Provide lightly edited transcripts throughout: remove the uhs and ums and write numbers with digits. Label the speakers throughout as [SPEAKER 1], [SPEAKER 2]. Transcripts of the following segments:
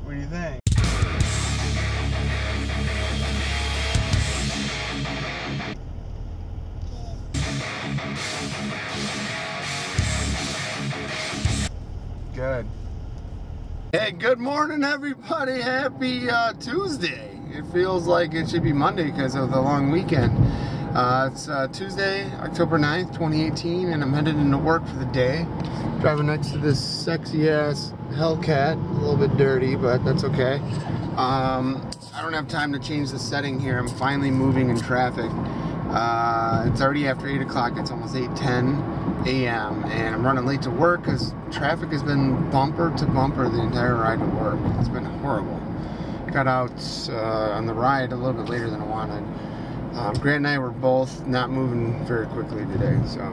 [SPEAKER 1] What do you think? Good. Hey, good morning, everybody. Happy Tuesday. It feels like it should be Monday because of the long weekend. It's Tuesday, October 9th, 2018, and I'm headed into work for the day. Driving next to this sexy-ass Hellcat. A little bit dirty, but that's okay. I don't have time to change the setting here. I'm finally moving in traffic. It's already after 8 o'clock. It's almost 8:10 a.m. and I'm running late to work because traffic has been bumper to bumper the entire ride to work. It's been horrible. Got out on the ride a little bit later than I wanted. Grant and I were both not moving very quickly today. So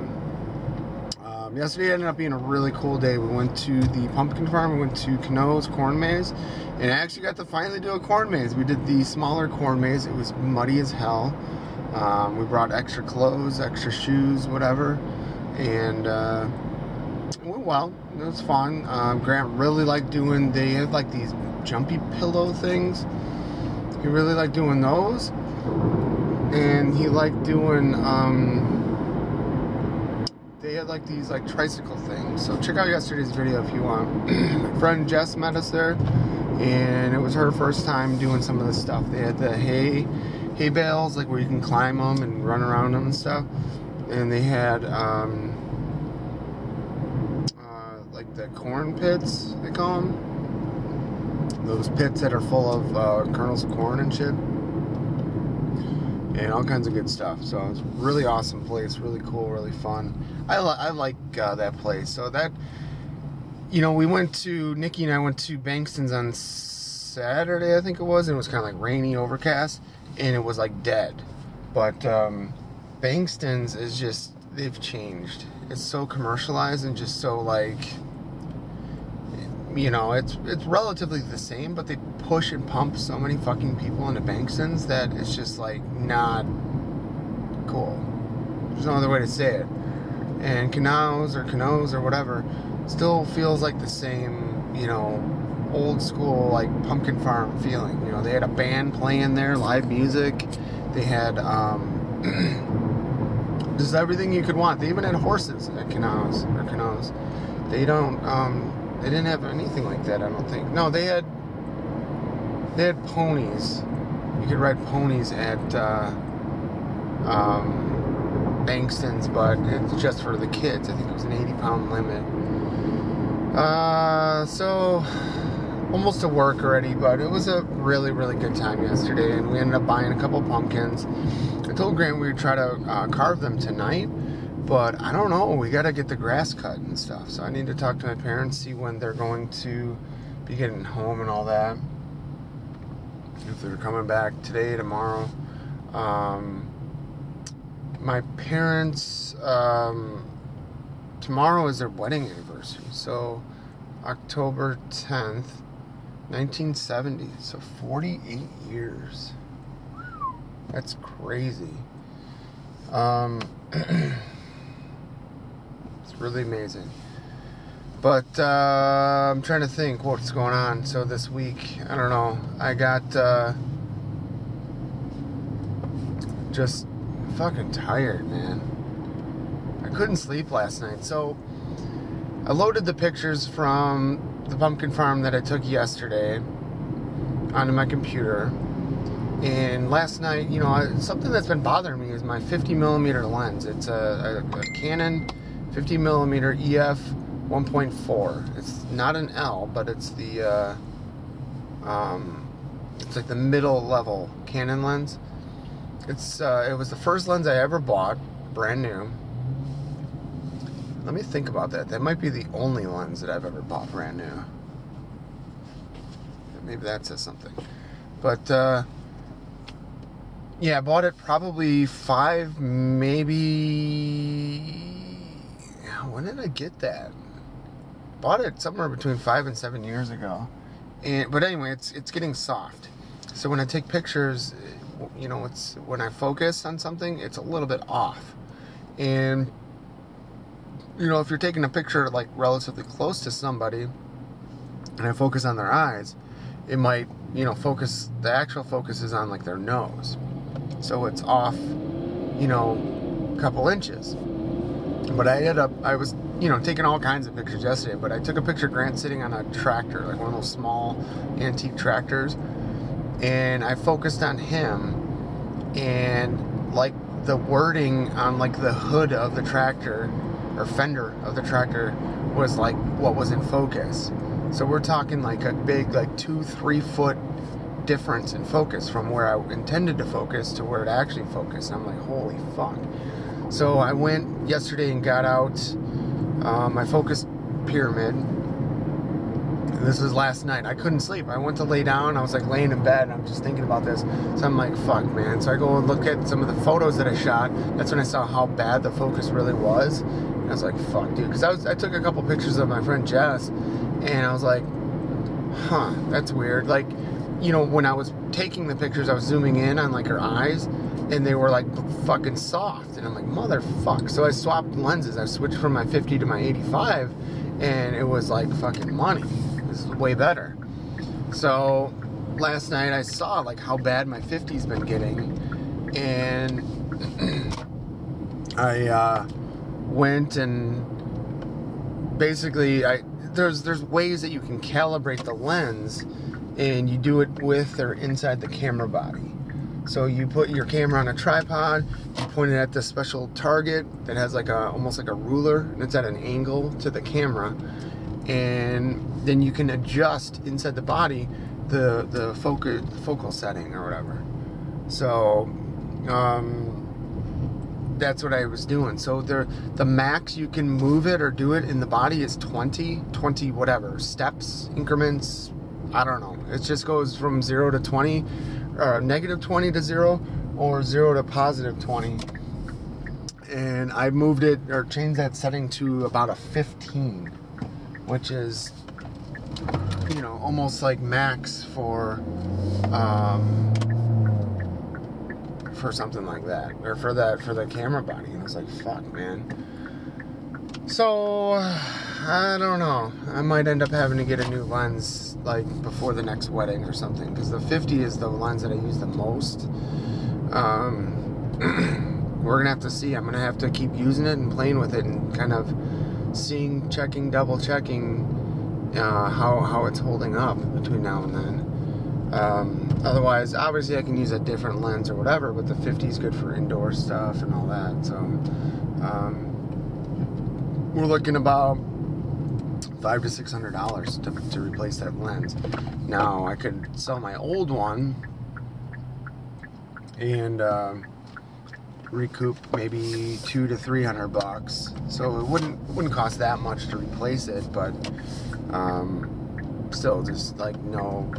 [SPEAKER 1] yesterday ended up being a really cool day. We went to the pumpkin farm. We went to Cano's corn maze, and I actually got to finally do a corn maze. We did the smaller corn maze. It was muddy as hell. We brought extra clothes, extra shoes, whatever, and it went well. It was fun. Grant really liked doing, they had like these jumpy pillow things. He really liked doing those, and he liked doing, they had like these like tricycle things. So check out yesterday's video if you want. My friend Jess met us there, and it was her first time doing some of this stuff. They had the hay bales, like where you can climb them and run around them and stuff, and they had like the corn pits, they call them, those pits that are full of kernels of corn and shit, and all kinds of good stuff. So it's a really awesome place, really cool, really fun. I like that place. So that, you know, Nikki and I went to Bankston's on Saturday, I think it was, and it was kind of like rainy, overcast, and it was like dead. But Bankston's is just, they've changed. It's so commercialized and just so like, you know, it's relatively the same, but they push and pump so many fucking people into Bankston's that it's just like not cool. There's no other way to say it. And Cano's or whatever still feels like the same, you know, old school like pumpkin farm feeling. You know, they had a band playing there, live music. They had just everything you could want. They even had horses at Cano's. They didn't have anything like that, I don't think. No, they had ponies. You could ride ponies at Bankston's, but it's just for the kids. I think it was an 80-pound limit. So almost to work already, but it was a really, really good time yesterday, and we ended up buying a couple pumpkins. I told Grant we would try to carve them tonight, but I don't know. We got to get the grass cut and stuff, so I need to talk to my parents, see when they're going to be getting home and all that. If they're coming back today, tomorrow. My parents, tomorrow is their wedding anniversary, so October 10th, 1970, so 48 years. That's crazy. It's really amazing. But I'm trying to think what's going on. So this week, I don't know. I got just fucking tired, man. I couldn't sleep last night. So I loaded the pictures from the pumpkin farm that I took yesterday onto my computer. And last night, you know, something that's been bothering me is my 50mm lens. It's a Canon 50mm EF 1.4. It's not an L, but it's the it's like the middle level Canon lens. It was the first lens I ever bought, brand new. Let me think about that. That might be the only lens that I've ever bought brand new. Maybe that says something. But yeah, I bought it probably when did I get that? Bought it somewhere between 5 and 7 years ago. But anyway, it's getting soft. So when I take pictures, you know, when I focus on something, it's a little bit off. And you know, if you're taking a picture like relatively close to somebody and I focus on their eyes, it might, you know, focus, the actual focus is on like their nose. So it's off, you know, a couple inches. But I was, you know, taking all kinds of pictures yesterday, but I took a picture of Grant sitting on a tractor, like one of those small antique tractors, and I focused on him, and like the wording on like the hood of the tractor, or fender of the tractor, was like what was in focus. So we're talking like a big, like 2-3 foot difference in focus from where I intended to focus to where it actually focused. And I'm like, holy fuck. So I went yesterday and got out my focus pyramid. And this was last night. I couldn't sleep. I went to lay down. I was like laying in bed and I'm just thinking about this. So I'm like, fuck, man. So I go and look at some of the photos that I shot. That's when I saw how bad the focus really was. And I was like, fuck, dude. Because I took a couple pictures of my friend Jess, and I was like, huh, that's weird. Like, you know, when I was taking the pictures, I was zooming in on like her eyes, and they were like fucking soft. And I'm like, motherfuck. So I swapped lenses. I switched from my 50 to my 85, and it was like fucking money. This is way better. So last night I saw like how bad my 50's been getting, and I went and basically there's ways that you can calibrate the lens, and you do it with or inside the camera body. So you put your camera on a tripod, you point it at this special target that has like almost like a ruler, and it's at an angle to the camera, and then you can adjust inside the body the focal setting or whatever. So that's what I was doing. So the max you can move it or do it in the body is 20 whatever steps, increments, I don't know. It just goes from 0 to 20, or negative 20 to 0, or 0 to positive 20. And I moved it, or changed that setting to about a 15, which is, you know, almost like max for something like that, or for the camera body. And I was like, fuck, man. So I don't know, I might end up having to get a new lens like before the next wedding or something, because the 50 is the lens that I use the most. We're gonna have to see. I'm gonna have to keep using it and playing with it and kind of seeing, checking, double checking how it's holding up between now and then. Otherwise, obviously I can use a different lens or whatever, but the 50 is good for indoor stuff and all that. So we're looking about $500 to $600 to replace that lens. Now I could sell my old one and recoup maybe $200 to $300. So it wouldn't cost that much to replace it, but still, just like no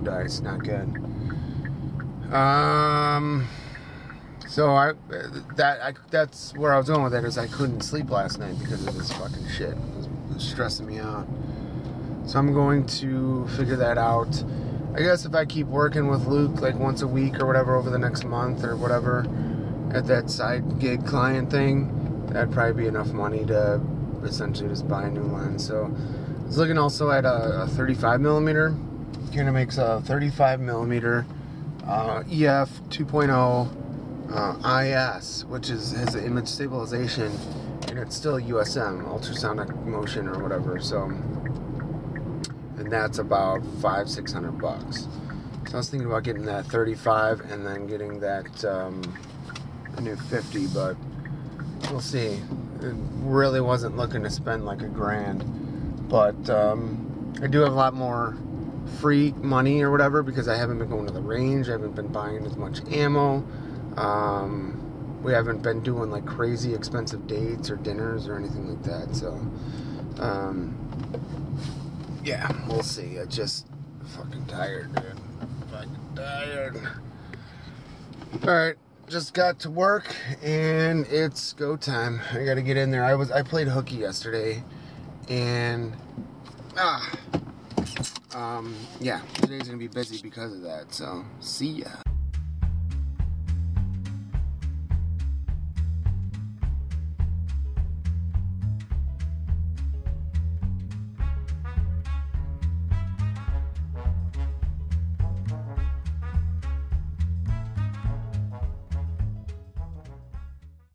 [SPEAKER 1] dice, not good. So that's where I was going with it, is I couldn't sleep last night because of this fucking shit. It was stressing me out. So I'm going to figure that out. I guess if I keep working with Luke like once a week or whatever over the next month or whatever at that side gig client thing, that'd probably be enough money to essentially just buy a new lens. So I was looking also at a 35mm. Canon makes a 35mm EF 2.0 IS, which has an image stabilization, and it's still USM, ultrasonic motion or whatever. So, and that's about $500-600. So I was thinking about getting that 35 and then getting that new 50, but we'll see. It really wasn't looking to spend like $1,000, but I do have a lot more free money or whatever because I haven't been going to the range. I haven't been buying as much ammo. We haven't been doing like crazy expensive dates or dinners or anything like that. So, yeah, we'll see. I just fucking tired, dude. Fucking tired. Alright, just got to work and it's go time. I gotta get in there. I played hooky yesterday and yeah, today's gonna be busy because of that. So, see ya.